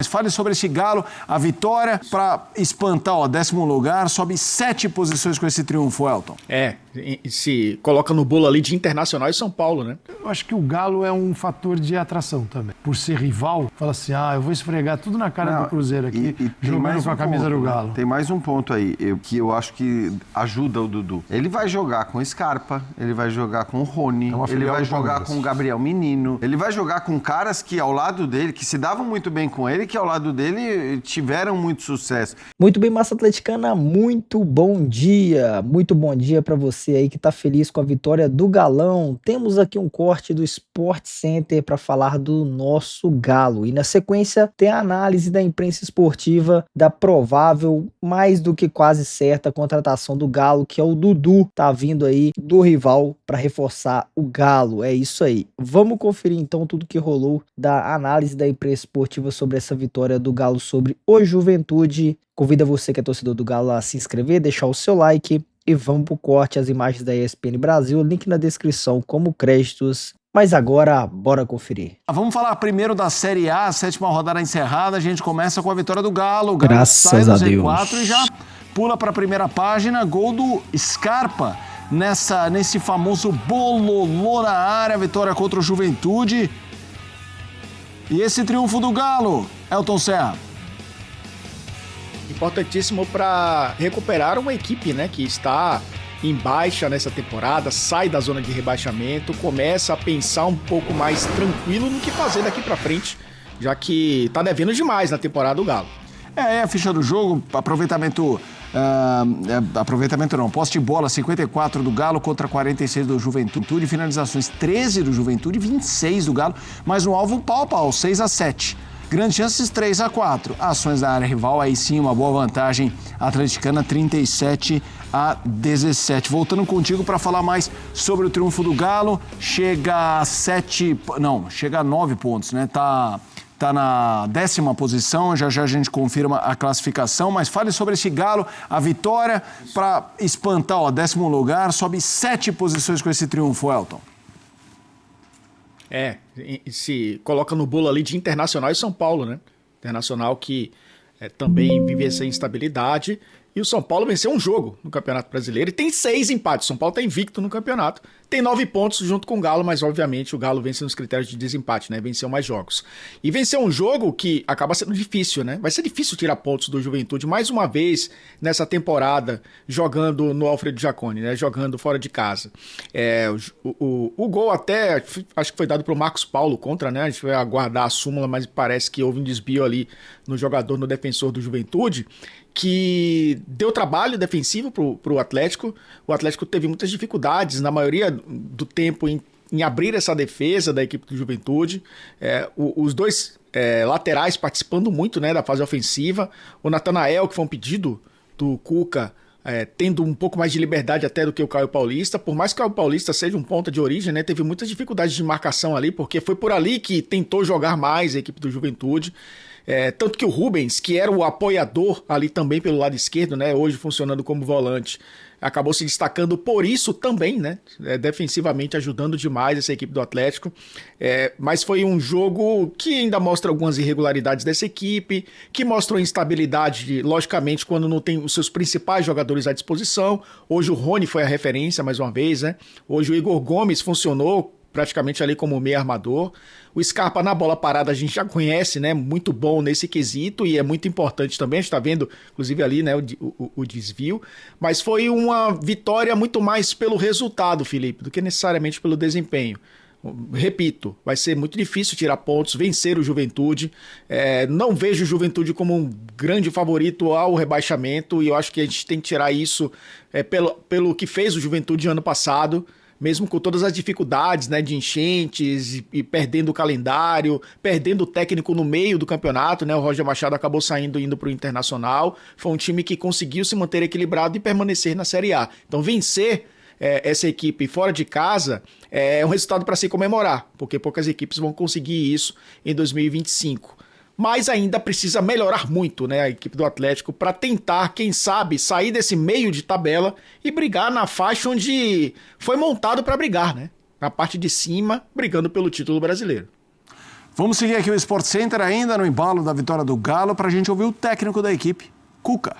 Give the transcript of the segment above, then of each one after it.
fale sobre esse Galo, a vitória para espantar, ó, 10º lugar, sobe 7 posições com esse triunfo, Elton. Se coloca no bolo ali de Internacional e São Paulo, né? Eu acho que o Galo é um fator de atração também. Por ser rival, fala assim, eu vou esfregar tudo na cara do Cruzeiro aqui, jogando com a camisa do Galo. Tem mais um ponto aí, que eu acho que ajuda o Dudu. Ele vai jogar com Scarpa, ele vai jogar com o Rony, ele vai jogar com o Gabriel Menino, ele vai jogar com caras que ao lado dele, que se davam muito bem com ele, que ao lado dele tiveram muito sucesso. Muito bem, massa atleticana, muito bom dia para você aí que tá feliz com a vitória do Galão. Temos aqui um corte do Sport Center para falar do nosso Galo e na sequência tem a análise da imprensa esportiva da provável, mais do que quase certa contratação do Galo, que é o Dudu, tá vindo aí do rival para reforçar o Galo. É isso aí. Vamos conferir então tudo que rolou da análise da imprensa esportiva sobre essa vitória do Galo sobre o Juventude. Convido você que é torcedor do Galo a se inscrever, deixar o seu like e vamos pro corte, as imagens da ESPN Brasil, link na descrição como créditos. Mas agora, bora conferir. Vamos falar primeiro da Série A, a 7ª rodada encerrada. A gente começa com a vitória do Galo. O Galo Graças sai a do Deus. Z4 e já pula para a primeira página. Gol do Scarpa nesse famoso bololô na área. Vitória contra o Juventude. E esse triunfo do Galo, Elton Serra. Importantíssimo para recuperar uma equipe, né, que está em baixa nessa temporada, sai da zona de rebaixamento, começa a pensar um pouco mais tranquilo no que fazer daqui para frente, já que tá devendo demais na temporada do Galo. A ficha do jogo, aproveitamento não, posse de bola 54 do Galo contra 46 do Juventude, finalizações 13 do Juventude, 26 do Galo, mas no alvo pau a pau, 6-7. Grandes chances 3-4. Ações da área rival, aí sim uma boa vantagem atleticana, 37-17. Voltando contigo para falar mais sobre o triunfo do Galo, chega a 9 pontos, né? Tá na 10ª posição, já a gente confirma a classificação, mas fale sobre esse Galo, a vitória para espantar, ó, 10º lugar, sobe 7 posições com esse triunfo, Elton. Se coloca no bolo ali de Internacional e São Paulo, né? Internacional que também vive essa instabilidade. E o São Paulo venceu um jogo no Campeonato Brasileiro e tem 6 empates. O São Paulo está invicto no campeonato. Tem 9 pontos junto com o Galo, mas obviamente o Galo vence nos critérios de desempate, né? Venceu mais jogos. E venceu um jogo que acaba sendo difícil, né? Vai ser difícil tirar pontos do Juventude mais uma vez nessa temporada, jogando no Alfredo Jaconi, né? Jogando fora de casa. O gol até, acho que foi dado para o Marcos Paulo contra, né? A gente vai aguardar a súmula, mas parece que houve um desvio ali no jogador, no defensor do Juventude, que deu trabalho defensivo pro Atlético. O Atlético teve muitas dificuldades, na maioria do tempo, em abrir essa defesa da equipe do Juventude. Os dois laterais participando muito, né, da fase ofensiva. O Natanael, que foi um pedido do Cuca, tendo um pouco mais de liberdade até do que o Caio Paulista. Por mais que o Caio Paulista seja um ponta de origem, né, teve muitas dificuldades de marcação ali, porque foi por ali que tentou jogar mais a equipe do Juventude. Tanto que o Rubens, que era o apoiador ali também pelo lado esquerdo, né, hoje funcionando como volante, acabou se destacando por isso também, né, defensivamente ajudando demais essa equipe do Atlético. Mas foi um jogo que ainda mostra algumas irregularidades dessa equipe, que mostrou instabilidade, logicamente, quando não tem os seus principais jogadores à disposição. Hoje o Rony foi a referência, mais uma vez, né? Hoje o Igor Gomes funcionou praticamente ali como meio armador. O Scarpa na bola parada a gente já conhece, né? Muito bom nesse quesito e é muito importante também. A gente está vendo, inclusive, ali, né, o desvio. Mas foi uma vitória muito mais pelo resultado, Felipe, do que necessariamente pelo desempenho. Repito, vai ser muito difícil tirar pontos, vencer o Juventude. Não vejo o Juventude como um grande favorito ao rebaixamento e eu acho que a gente tem que tirar isso pelo que fez o Juventude ano passado. Mesmo com todas as dificuldades, né, de enchentes e perdendo o calendário, perdendo o técnico no meio do campeonato, né, o Roger Machado acabou indo para o Internacional. Foi um time que conseguiu se manter equilibrado e permanecer na Série A. Então vencer essa equipe fora de casa é um resultado para se comemorar, porque poucas equipes vão conseguir isso em 2025. Mas ainda precisa melhorar muito, né, a equipe do Atlético para tentar, quem sabe, sair desse meio de tabela e brigar na faixa onde foi montado para brigar, né? Na parte de cima, brigando pelo título brasileiro. Vamos seguir aqui o Sport Center ainda no embalo da vitória do Galo para a gente ouvir o técnico da equipe, Cuca.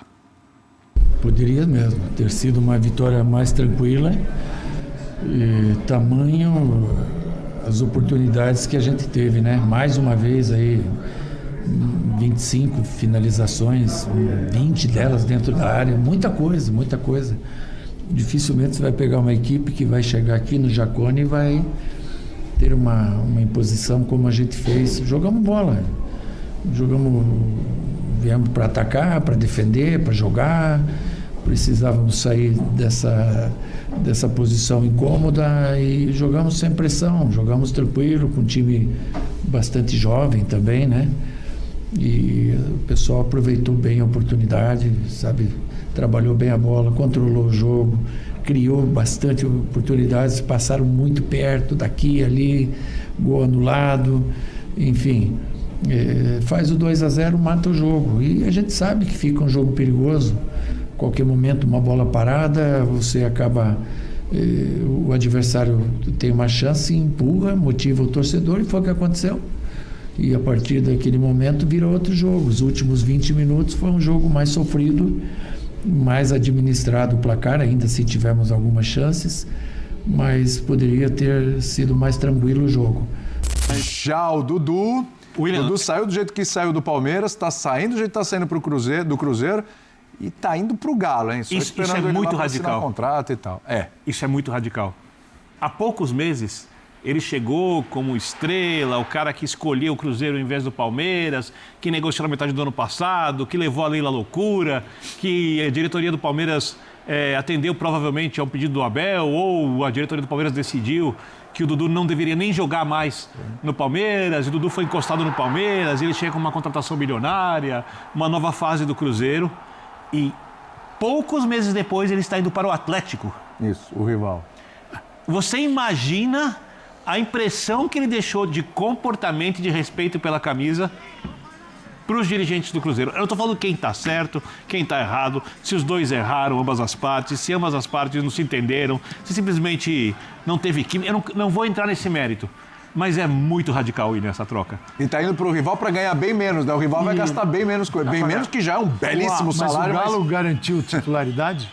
Poderia mesmo ter sido uma vitória mais tranquila, tamanho as oportunidades que a gente teve, né? Mais uma vez aí 25 finalizações, 20 delas dentro da área, muita coisa, muita coisa. Dificilmente você vai pegar uma equipe que vai chegar aqui no Jacone e vai ter uma imposição como a gente fez. Jogamos bola, viemos para atacar, para defender, para jogar. Precisávamos sair dessa posição incômoda e jogamos sem pressão, jogamos tranquilo, com um time bastante jovem também, né? E o pessoal aproveitou bem a oportunidade, sabe? Trabalhou bem a bola, controlou o jogo, criou bastante oportunidades, passaram muito perto, daqui e ali, gol anulado, enfim. Faz o 2-0, mata o jogo. E a gente sabe que fica um jogo perigoso. Qualquer momento, uma bola parada, você acaba... o adversário tem uma chance, empurra, motiva o torcedor, e foi o que aconteceu. E a partir daquele momento vira outro jogo. Os últimos 20 minutos foi um jogo mais sofrido, mais administrado o placar, ainda se tivemos algumas chances, mas poderia ter sido mais tranquilo o jogo. Já o Dudu saiu do jeito que saiu do Palmeiras, está saindo do jeito que está saindo do Cruzeiro e está indo para o Galo, hein? Só isso é muito radical. Contrato e tal. Isso é muito radical. Há poucos meses, ele chegou como estrela, o cara que escolheu o Cruzeiro em vez do Palmeiras, que negociou na metade do ano passado, que levou a Leila à loucura, que a diretoria do Palmeiras atendeu provavelmente ao pedido do Abel, ou a diretoria do Palmeiras decidiu que o Dudu não deveria nem jogar mais no Palmeiras, e o Dudu foi encostado no Palmeiras, ele chega com uma contratação bilionária, uma nova fase do Cruzeiro, e poucos meses depois ele está indo para o Atlético. Isso, o rival. Você imagina a impressão que ele deixou de comportamento e de respeito pela camisa para os dirigentes do Cruzeiro. Eu não estou falando quem está certo, quem está errado, se os dois erraram, ambas as partes, se ambas as partes não se entenderam, se simplesmente não teve química. Eu não vou entrar nesse mérito, mas é muito radical ir nessa troca. E está indo para o rival para ganhar bem menos, né? O rival vai gastar bem menos coisa. Bem menos, que já é um belíssimo salário. Mas o Galo garantiu titularidade?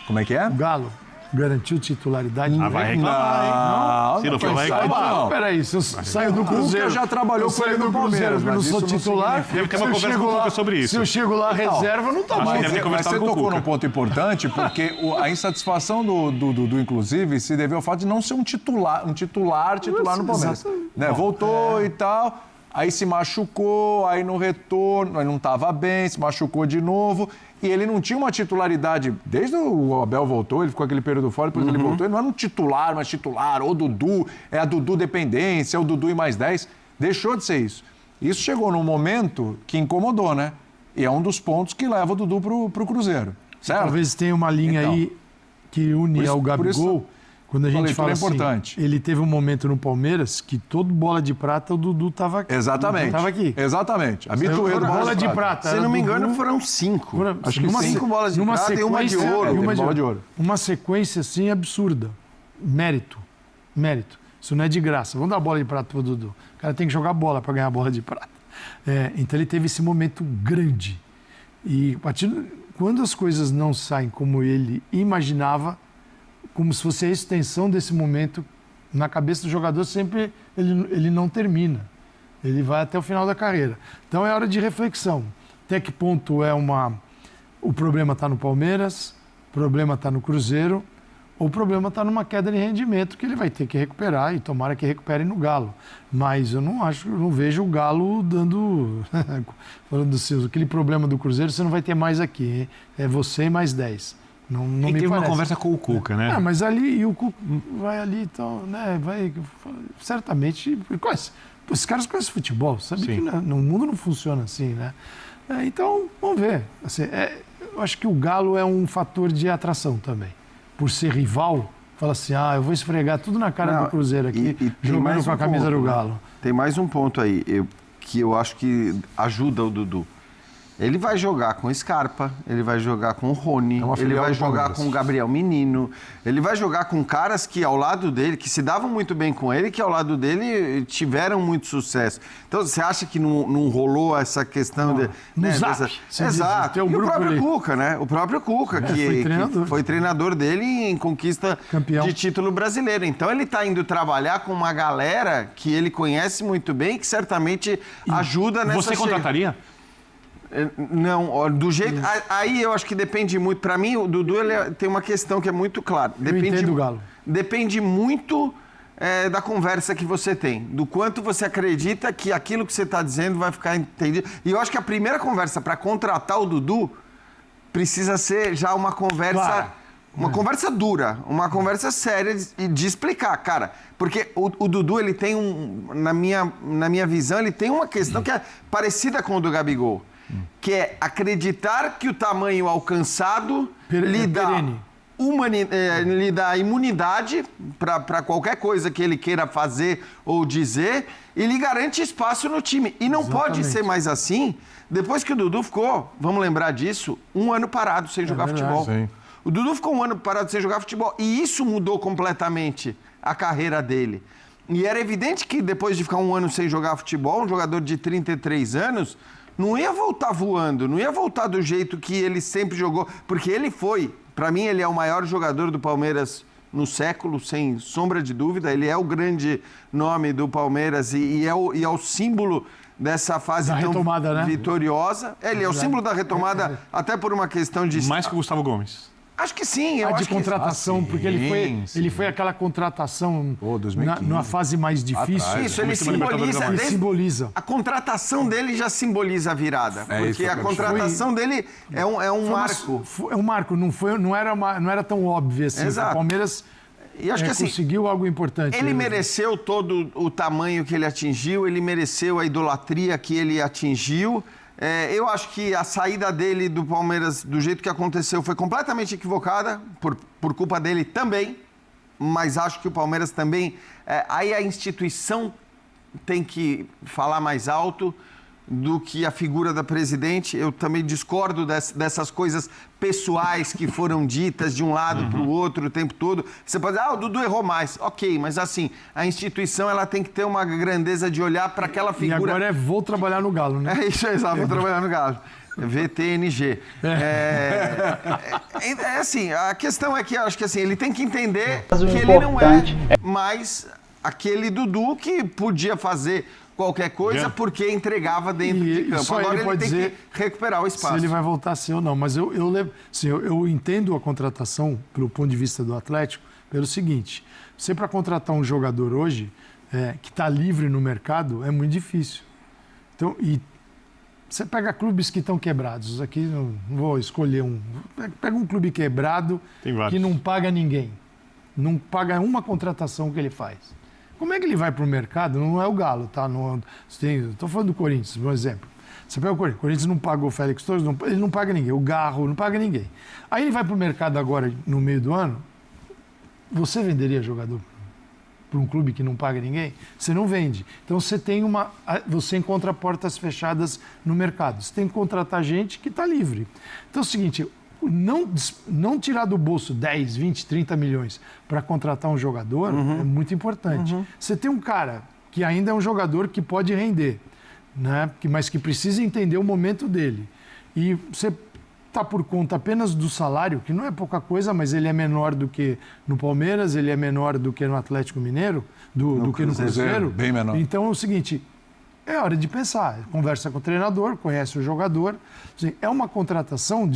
Como é que é? O Galo garantiu titularidade? Vai reclamar, não, se não for, vai reclamar. Não, peraí, se eu saio do Cruzeiro... O Cuca já trabalhou com ele no Palmeiras, eu não sou titular. Deve ter uma conversa com o Cuca sobre isso. Se eu chego lá, reserva, não tá bom. Mas você tocou num ponto importante, porque a insatisfação do Dudu, inclusive, se deveu ao fato de não ser um titular no Palmeiras. Né? Voltou e tal... Aí se machucou, aí no retorno, aí não estava bem, se machucou de novo. E ele não tinha uma titularidade. Desde o Abel voltou, ele ficou aquele período fora, depois ele voltou. Ele não era um titular, mas titular. Ou Dudu, é a Dudu dependência, é o Dudu e mais 10. Deixou de ser isso. Isso chegou num momento que incomodou, né? E é um dos pontos que leva o Dudu pro Cruzeiro. Certo? Talvez tenha uma linha aí que une ao Gabigol. Quando a gente fala assim, importante. Ele teve um momento no Palmeiras que todo bola de prata o Dudu estava aqui. Exatamente. Estava aqui. Exatamente. Habituei do bola de prata. Se não me engano, foram 5. Acho que 5 bolas de prata e uma de ouro. Bola de ouro. Uma sequência assim absurda. Mérito. Isso não é de graça. Vamos dar a bola de prata pro Dudu. O cara tem que jogar bola para ganhar a bola de prata. Então ele teve esse momento grande. E quando as coisas não saem como ele imaginava, como se fosse a extensão desse momento, na cabeça do jogador sempre ele não termina. Ele vai até o final da carreira. Então é hora de reflexão. Até que ponto o problema está no Palmeiras, o problema está no Cruzeiro, ou o problema está numa queda de rendimento que ele vai ter que recuperar, e tomara que recupere no Galo. Mas eu não vejo o Galo dando... falando do seu, aquele problema do Cruzeiro você não vai ter mais aqui, hein? É você e mais 10. Não me teve parece. uma conversa com o Cuca, né? Mas ali, e o Cuca vai ali, então, né? Vai, certamente. Esses caras conhecem futebol, sabe que no mundo não funciona assim, né? Então, vamos ver. Assim, eu acho que o Galo é um fator de atração também. Por ser rival, fala assim: eu vou esfregar tudo na cara do Cruzeiro aqui, jogando com a camisa do Galo. Tem mais um ponto aí, que eu acho que ajuda o Dudu. Ele vai jogar com Scarpa, ele vai jogar com o Rony, uma ele filial vai do jogar Palmeiras. com o Gabriel Menino, ele vai jogar com caras que ao lado dele, que se davam muito bem com ele, que ao lado dele tiveram muito sucesso. Então, você acha que não rolou essa questão de... No Zap, você Exato. diz, tem um E o grupo próprio ali. Cuca, né? O próprio Cuca, que foi treinador dele em conquista Campeão. de título brasileiro. Então, ele está indo trabalhar com uma galera que ele conhece muito bem, que certamente ajuda nessa... Você contrataria? Não, ó, do jeito... Aí eu acho que depende muito. Para mim, o Dudu tem uma questão que é muito clara. entendo o Galo. Depende muito da conversa que você tem. Do quanto você acredita que aquilo que você está dizendo vai ficar entendido. E eu acho que a primeira conversa para contratar o Dudu precisa ser já uma conversa... Claro. Uma conversa dura, uma conversa séria de explicar, cara. Porque o Dudu, ele tem na minha visão, ele tem uma questão que é parecida com o do Gabigol. Que é acreditar que o tamanho alcançado lhe dá imunidade para qualquer coisa que ele queira fazer ou dizer e lhe garante espaço no time. E não pode ser mais assim depois que o Dudu ficou, vamos lembrar disso, 1 ano parado sem jogar futebol. Sim. O Dudu ficou 1 ano parado sem jogar futebol e isso mudou completamente a carreira dele. E era evidente que depois de ficar 1 ano sem jogar futebol, um jogador de 33 anos não ia voltar voando, não ia voltar do jeito que ele sempre jogou, porque ele foi, para mim, ele é o maior jogador do Palmeiras no século, sem sombra de dúvida, ele é o grande nome do Palmeiras e é o símbolo dessa fase da tão retomada, né? vitoriosa. Ele é o símbolo da retomada, até por uma questão de... Mais que o Gustavo Gomes. Acho que sim. Eu de acho contratação, sim, porque ele foi aquela contratação 2015. numa fase mais difícil. Atrás, Isso, ele Muito bem, simboliza... Ele desde- simboliza. A contratação dele já simboliza a virada. É isso porque que a eu contratação dele é um marco. É um marco, não era tão óbvio assim. Exato. O Palmeiras E acho que assim, conseguiu algo importante. ele mereceu todo o tamanho que ele atingiu, ele mereceu a idolatria que ele atingiu. Eu acho que a saída dele do Palmeiras, do jeito que aconteceu, foi completamente equivocada, por culpa dele também. Mas acho que o Palmeiras também... aí a instituição tem que falar mais alto do que a figura da presidente. Eu também discordo dessas coisas pessoais que foram ditas de um lado para o outro o tempo todo. Você pode dizer, o Dudu errou mais. Ok, mas assim, a instituição ela tem que ter uma grandeza de olhar para aquela E figura... agora vou trabalhar no Galo, né? É isso, exato, vou trabalhar no Galo. VTNG. Assim, a questão é que acho que assim, ele tem que entender que ele não é mais aquele Dudu que podia fazer qualquer coisa porque entregava dentro de campo. só Agora ele pode tem dizer que recuperar o espaço. Se ele vai voltar sim ou não. Mas eu entendo a contratação, pelo ponto de vista do Atlético, pelo seguinte: você para contratar um jogador hoje que está livre no mercado é muito difícil. Então, e você pega clubes que estão quebrados. Aqui não vou escolher um. Pega um clube quebrado Tem vários. que não paga ninguém. Não paga uma contratação que ele faz. Como é que ele vai para o mercado? Não é o Galo, tá? Estou falando do Corinthians, por exemplo. Você pega o Corinthians. O Corinthians não pagou o Félix Torres, ele não paga ninguém. O Garro não paga ninguém. Aí ele vai para o mercado agora, no meio do ano. Você venderia jogador para um clube que não paga ninguém? Você não vende. Então você encontra portas fechadas no mercado. Você tem que contratar gente que está livre. Então é o seguinte, não tirar do bolso 10, 20, 30 milhões para contratar um jogador é muito importante. Você tem um cara que ainda é um jogador que pode render, né? Mas que precisa entender o momento dele. E você está por conta apenas do salário, que não é pouca coisa, mas ele é menor do que no Palmeiras, ele é menor do que no Atlético Mineiro, do que no Cruzeiro. Bem menor. Então é o seguinte, é hora de pensar. Conversa com o treinador, conhece o jogador. Assim, é uma contratação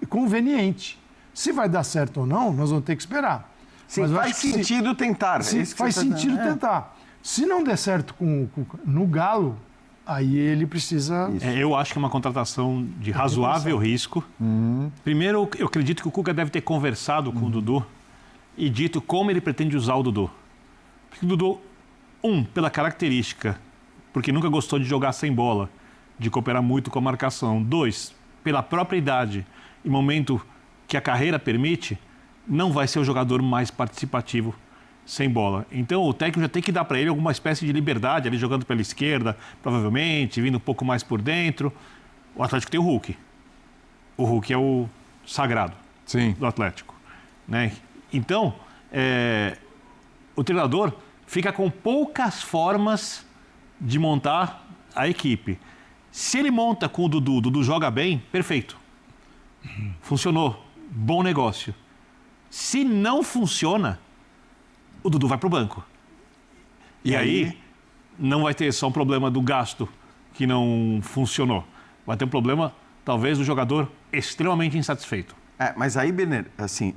conveniente. Se vai dar certo ou não, nós vamos ter que esperar. Sim, Mas eu faz acho que sentido tentar. faz sentido tentar. Se não der certo no Galo, aí ele precisa... Eu acho que é uma contratação de razoável risco. Primeiro, eu acredito que o Cuca deve ter conversado com o Dudu e dito como ele pretende usar o Dudu. Porque o Dudu, pela característica, porque nunca gostou de jogar sem bola, de cooperar muito com a marcação. 2, pela própria idade e momento que a carreira permite, não vai ser o jogador mais participativo sem bola. Então o técnico já tem que dar para ele alguma espécie de liberdade, ali jogando pela esquerda, provavelmente, vindo um pouco mais por dentro. O Atlético tem o Hulk. O Hulk é o sagrado do Atlético, né? Então, o treinador fica com poucas formas de montar a equipe. Se ele monta com o Dudu joga bem, perfeito. Funcionou, bom negócio. Se não funciona, o Dudu vai pro banco. E aí não vai ter só um problema do gasto que não funcionou. Vai ter um problema, talvez, do jogador extremamente insatisfeito. Mas aí, Benner, assim,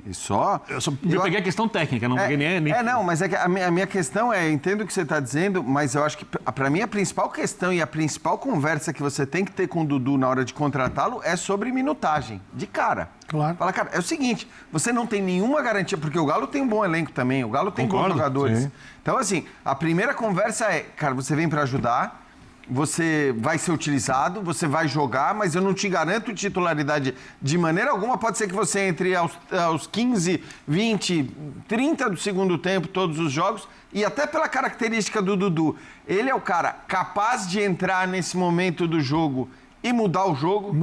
Eu peguei a questão técnica, não peguei nem... Não, mas é que a minha questão eu entendo o que você está dizendo, mas eu acho que, para mim, a principal questão e a principal conversa que você tem que ter com o Dudu na hora de contratá-lo é sobre minutagem, de cara. Claro. Fala, cara, é o seguinte, você não tem nenhuma garantia, porque o Galo tem um bom elenco também, o Galo tem bons jogadores. Sim. Então, assim, a primeira conversa é, cara, você vem para ajudar, você vai ser utilizado, você vai jogar, mas eu não te garanto titularidade de maneira alguma. Pode ser que você entre aos 15, 20, 30 do segundo tempo, todos os jogos, e até pela característica do Dudu. Ele é o cara capaz de entrar nesse momento do jogo e mudar o jogo.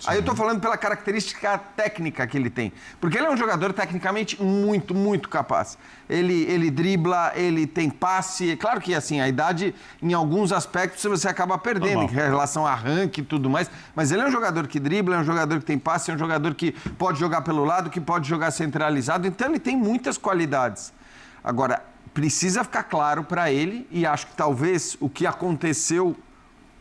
Aí eu tô falando pela característica técnica que ele tem. Porque ele é um jogador tecnicamente muito, muito capaz. Ele dribla, ele tem passe. Claro que, assim, a idade, em alguns aspectos, você acaba perdendo, em relação a arranque e tudo mais. Mas ele é um jogador que dribla, é um jogador que tem passe, é um jogador que pode jogar pelo lado, que pode jogar centralizado. Então, ele tem muitas qualidades. Agora, precisa ficar claro para ele, e acho que talvez o que aconteceu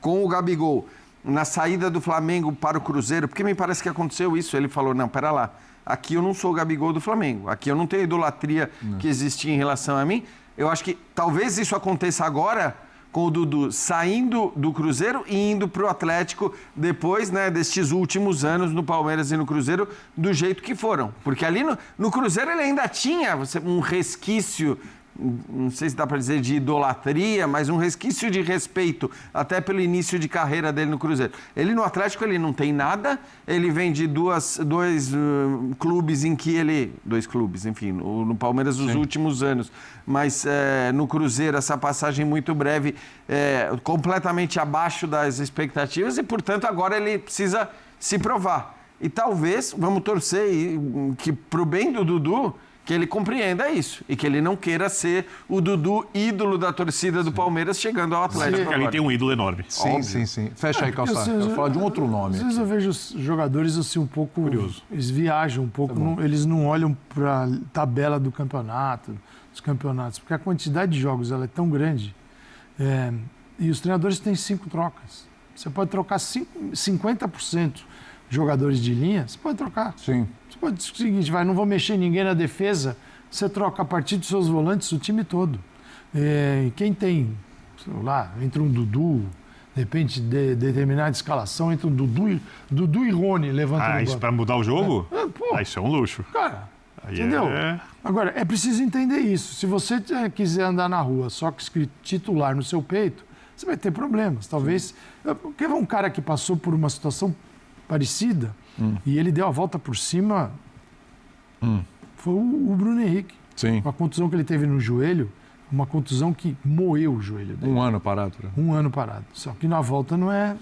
com o Gabigol na saída do Flamengo para o Cruzeiro, porque me parece que aconteceu isso, ele falou, não, pera lá, aqui eu não sou o Gabigol do Flamengo, aqui eu não tenho a idolatria que existia em relação a mim. Eu acho que talvez isso aconteça agora com o Dudu saindo do Cruzeiro e indo para o Atlético depois, né, destes últimos anos no Palmeiras e no Cruzeiro, do jeito que foram. Porque ali no Cruzeiro ele ainda tinha um resquício, não sei se dá para dizer de idolatria, mas um resquício de respeito, até pelo início de carreira dele no Cruzeiro. Ele no Atlético, ele não tem nada, ele vem de dois clubes em que ele... Dois clubes, enfim, no Palmeiras os últimos anos, mas no Cruzeiro essa passagem muito breve, completamente abaixo das expectativas e, portanto, agora ele precisa se provar. E talvez, vamos torcer que pro bem do Dudu, que ele compreenda isso e que ele não queira ser o Dudu ídolo da torcida do Palmeiras chegando ao Atlético. Porque ali tem um ídolo enorme. Sim. Fecha aí, Calçado. Eu vou falar de um outro nome. Às vezes eu vejo os jogadores assim um pouco curioso. Eles viajam um pouco, eles não olham para a tabela do campeonato, dos campeonatos, porque a quantidade de jogos ela é tão grande e os treinadores têm 5 trocas. Você pode trocar 50% de jogadores de linha, você pode trocar. Sim. Você pode dizer o seguinte, não vou mexer ninguém na defesa, você troca a partir dos seus volantes o time todo. Quem tem, sei lá, entre um Dudu, de repente, determinada escalação, entre um Dudu e Rony levantando isso para mudar o jogo? Isso é um luxo. Cara, entendeu? Agora, é preciso entender isso. Se você quiser andar na rua só com escrito titular no seu peito, você vai ter problemas. Talvez... Porque um cara que passou por uma situação parecida e ele deu a volta por cima, foi o Bruno Henrique. Sim. Com a contusão que ele teve no joelho, uma contusão que moeu o joelho dele. 1 ano parado. Né? 1 ano parado. Só que na volta não é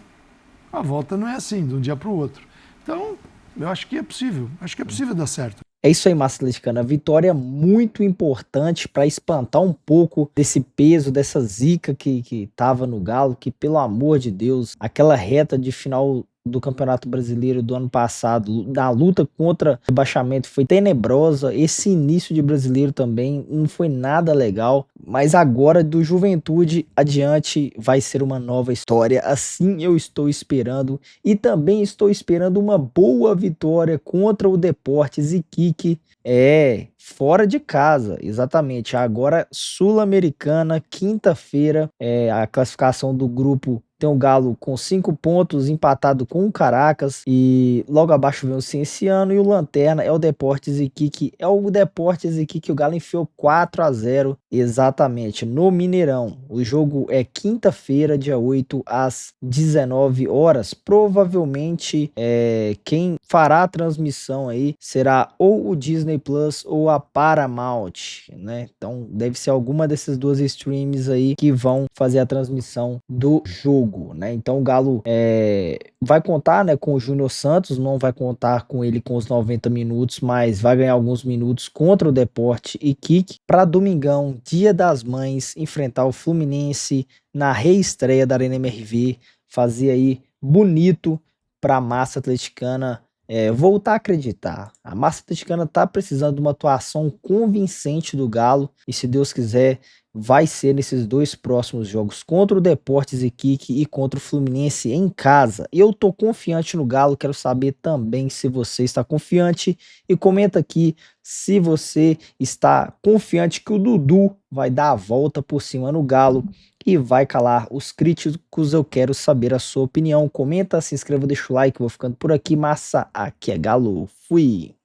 assim, de um dia para o outro. Então, eu acho que é possível. Acho que é possível dar certo. É isso aí, massa atleticana. Vitória muito importante para espantar um pouco desse peso, dessa zica que tava no Galo, que, pelo amor de Deus, aquela reta de final do Campeonato Brasileiro do ano passado, da luta contra o rebaixamento, foi tenebrosa. Esse início de Brasileiro também não foi nada legal, mas agora do Juventude adiante vai ser uma nova história, assim eu estou esperando, e também estou esperando uma boa vitória contra o Deportes Iquique, fora de casa, exatamente, agora Sul-Americana, quinta-feira, a classificação do grupo tem o Galo com 5 pontos, empatado com o Caracas, e logo abaixo vem o Cienciano, e o Lanterna é o Deportes Iquique. É o Deportes Iquique, o Galo enfiou 4-0, exatamente, no Mineirão. O jogo é quinta-feira, dia 8, às 19 horas. Provavelmente, quem fará a transmissão aí será ou o Disney Plus ou a Paramount, né? Então, deve ser alguma dessas duas streams aí que vão fazer a transmissão do jogo. jogo, né? Então o Galo vai contar, né, com o Júnior Santos, não vai contar com ele com os 90 minutos, mas vai ganhar alguns minutos contra o Deporte e Iquique para domingão, Dia das Mães, enfrentar o Fluminense na reestreia da Arena MRV, fazer aí bonito para a massa atleticana voltar a acreditar. A massa atleticana tá precisando de uma atuação convincente do Galo e, se Deus quiser, vai ser nesses 2 próximos jogos, contra o Deportes Iquique e contra o Fluminense em casa. Eu tô confiante no Galo, quero saber também se você está confiante e comenta aqui se você está confiante que o Dudu vai dar a volta por cima no Galo e vai calar os críticos. Eu quero saber a sua opinião. Comenta, se inscreva, deixa o like. Vou ficando por aqui, massa. Aqui é Galo. Fui!